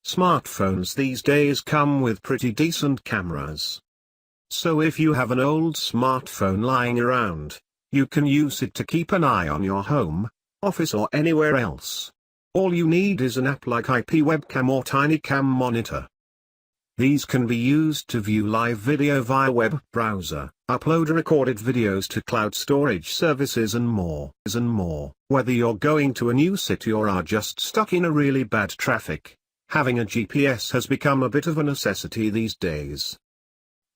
Smartphones these days come with pretty decent cameras. So if you have an old smartphone lying around, you can use it to keep an eye on your home, office or anywhere else. All you need is an app like IP webcam or TinyCam monitor. These can be used to view live video via web browser, upload recorded videos to cloud storage services and more. Whether you're going to a new city or are just stuck in a really bad traffic, having a GPS has become a bit of a necessity these days.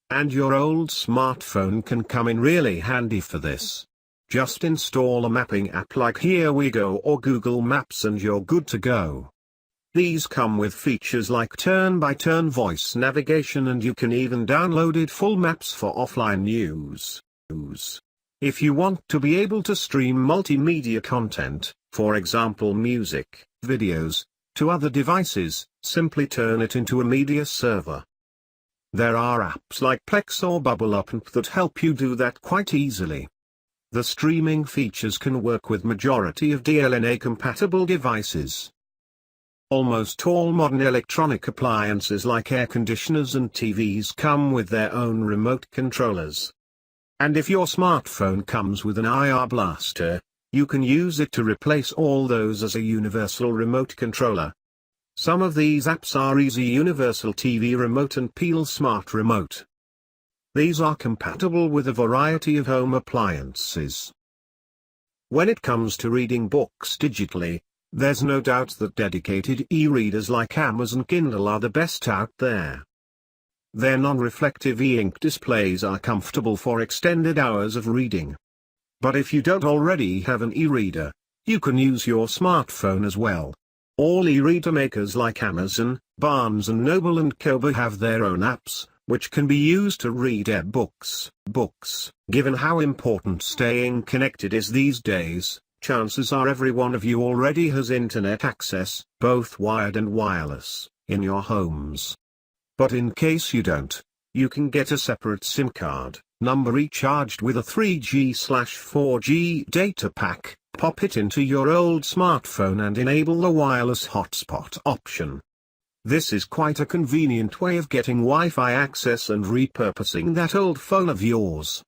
And your old smartphone can come in really handy for this. Just install a mapping app like Here We Go or Google Maps and you're good to go. These come with features like turn-by-turn voice navigation, and you can even download it full maps for offline use. If you want to be able to stream multimedia content, for example music, videos, to other devices, simply turn it into a media server. There are apps like Plex or BubbleUp that help you do that quite easily. The streaming features can work with majority of DLNA-compatible devices. Almost all modern electronic appliances like air conditioners and TVs come with their own remote controllers. And if your smartphone comes with an IR blaster, you can use it to replace all those as a universal remote controller. Some of these apps are Easy Universal TV Remote and Peel Smart Remote. These are compatible with a variety of home appliances. When it comes to reading books digitally, there's no doubt that dedicated e-readers like Amazon Kindle are the best out there. Their non-reflective e-ink displays are comfortable for extended hours of reading. But if you don't already have an e-reader, you can use your smartphone as well. All e-reader makers like Amazon, Barnes & Noble and Kobo have their own apps, which can be used to read e-books. Given how important staying connected is these days, chances are every one of you already has internet access, both wired and wireless, in your homes. But in case you don't, you can get a separate SIM card, number recharged with a 3G/4G data pack, pop it into your old smartphone and enable the wireless hotspot option. This is quite a convenient way of getting Wi-Fi access and repurposing that old phone of yours.